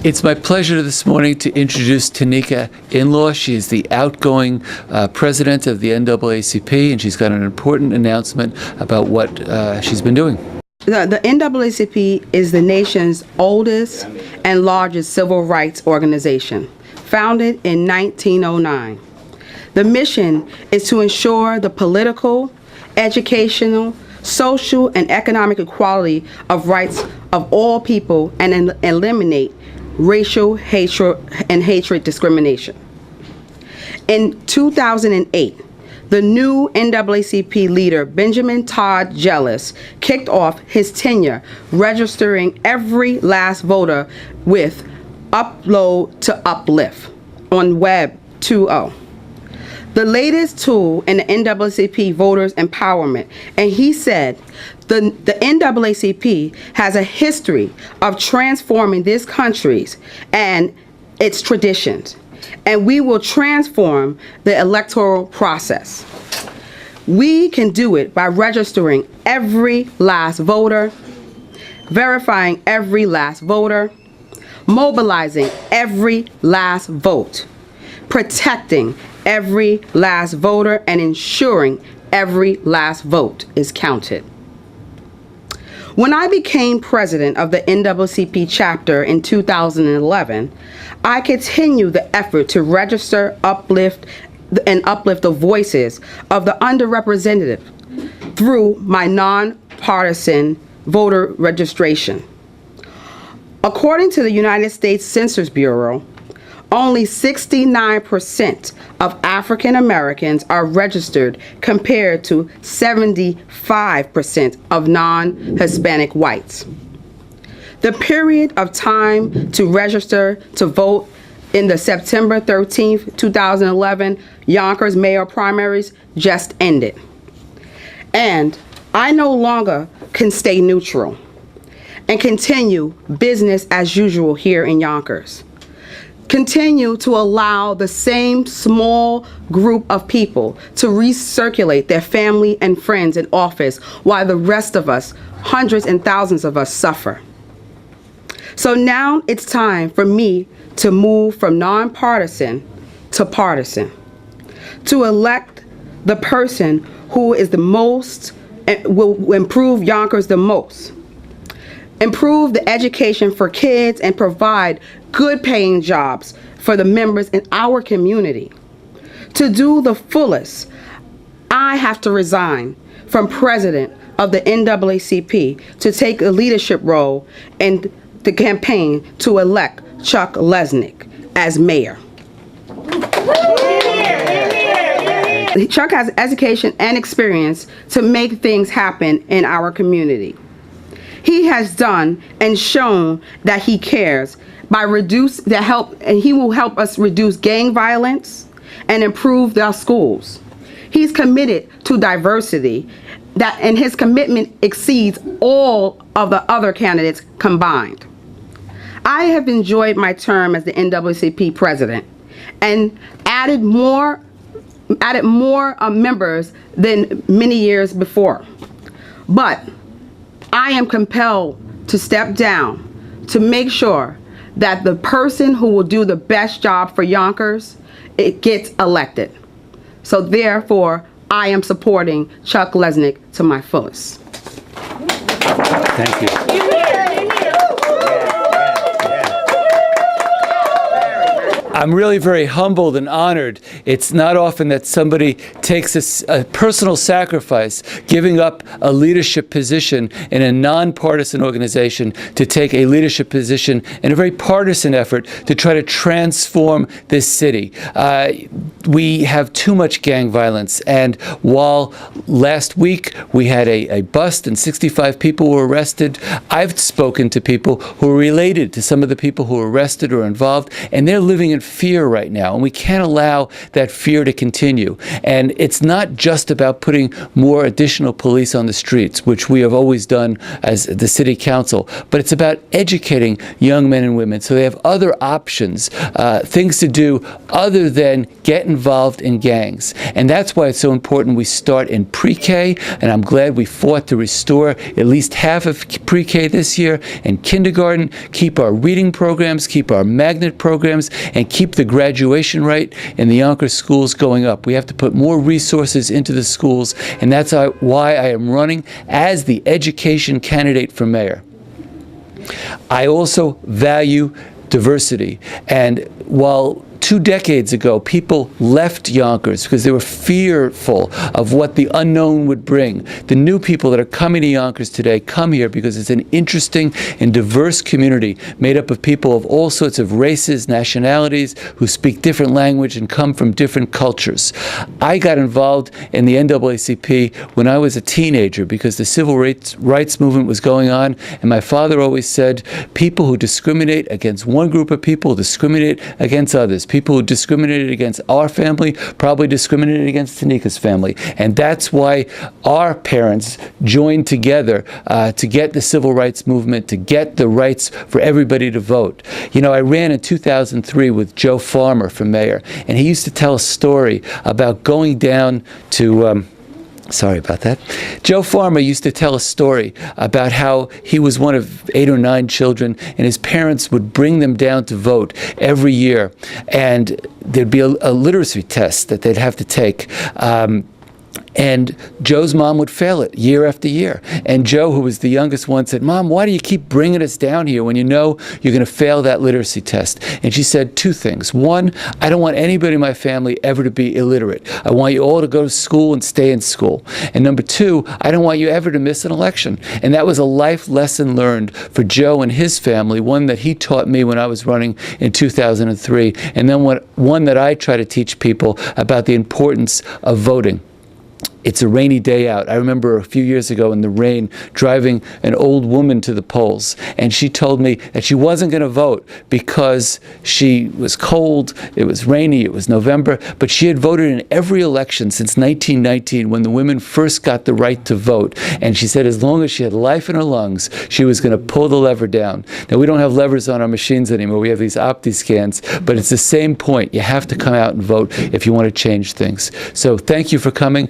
It's my pleasure this morning to introduce Tanika Inlaw. She is the outgoing president of the NAACP, and she's got an important announcement about what she's been doing. The NAACP is the nation's oldest and largest civil rights organization, founded in 1909. The mission is to ensure the political, educational, social, and economic equality of rights of all people and eliminate racial hatred discrimination. In 2008, the new NAACP leader, Benjamin Todd Jellis, kicked off his tenure registering every last voter with Upload to Uplift on Web 2.0. The latest tool in the NAACP voters empowerment, and he said the NAACP has a history of transforming this country's and its traditions, and we will transform the electoral process. We can do it by registering every last voter, verifying every last voter, mobilizing every last vote, protecting every last voter, and ensuring every last vote is counted. When I became president of the NAACP chapter in 2011, I continued the effort to register, uplift the voices of the underrepresented through my nonpartisan voter registration. According to the United States Census Bureau, only 69% of African Americans are registered compared to 75% of non-Hispanic whites. The period of time to register to vote in the September 13, 2011 Yonkers mayoral primaries just ended. And I no longer can stay neutral and continue business as usual here in Yonkers. Continue to allow the same small group of people to recirculate their family and friends in office while the rest of us, hundreds and thousands of us, suffer. So now it's time for me to move from nonpartisan to partisan, to elect the person who is the most, will improve Yonkers the most, improve the education for kids, and provide good paying jobs for the members in our community. To do the fullest, I have to resign from president of the NAACP to take a leadership role in the campaign to elect Chuck Lesnick as mayor. Chuck has education and experience to make things happen in our community. He has done and shown that he cares by he will help us reduce gang violence and improve our schools. He's committed to diversity, and his commitment exceeds all of the other candidates combined. I have enjoyed my term as the NAACP president and added more members than many years before. But I am compelled to step down to make sure that the person who will do the best job for Yonkers, it gets elected. So therefore, I am supporting Chuck Lesnick to my fullest. Thank you. I'm really very humbled and honored. It's not often that somebody takes a personal sacrifice, giving up a leadership position in a nonpartisan organization to take a leadership position in a very partisan effort to try to transform this city. We have too much gang violence, and while last week we had a bust and 65 people were arrested, I've spoken to people who are related to some of the people who were arrested or involved, and they're living in fear right now, and we can't allow that fear to continue. And it's not just about putting more additional police on the streets, which we have always done as the city council, but it's about educating young men and women so they have other options, things to do other than get involved in gangs. And that's why it's so important we start in pre-K, and I'm glad we fought to restore at least half of pre-K this year, and kindergarten, keep our reading programs, keep our magnet programs, and keep the graduation rate in the Yonkers schools going up. We have to put more resources into the schools, and that's why I am running as the education candidate for mayor. I also value diversity, and while 2 decades ago, people left Yonkers because they were fearful of what the unknown would bring. The new people that are coming to Yonkers today come here because it's an interesting and diverse community made up of people of all sorts of races, nationalities, who speak different language and come from different cultures. I got involved in the NAACP when I was a teenager because the civil rights movement was going on, and my father always said, people who discriminate against one group of people discriminate against others. People who discriminated against our family probably discriminated against Tanika's family. And that's why our parents joined together to get the civil rights movement, to get the rights for everybody to vote. You know, I ran in 2003 with Joe Farmer for mayor, and he used to tell a story about going down to sorry about that. Joe Farmer used to tell a story about how he was one of 8 or 9 children, and his parents would bring them down to vote every year, and there'd be a literacy test that they'd have to take. And Joe's mom would fail it year after year. And Joe, who was the youngest one, said, "Mom, why do you keep bringing us down here when you know you're going to fail that literacy test?" And she said 2 things. One, I don't want anybody in my family ever to be illiterate. I want you all to go to school and stay in school. And number 2, I don't want you ever to miss an election. And that was a life lesson learned for Joe and his family, one that he taught me when I was running in 2003, and then one that I try to teach people about the importance of voting. It's a rainy day out. I remember a few years ago in the rain driving an old woman to the polls, and she told me that she wasn't going to vote because she was cold, it was rainy, it was November, but she had voted in every election since 1919 when the women first got the right to vote. And she said as long as she had life in her lungs, she was going to pull the lever down. Now, we don't have levers on our machines anymore. We have these OptiScans, but it's the same point. You have to come out and vote if you want to change things. So thank you for coming.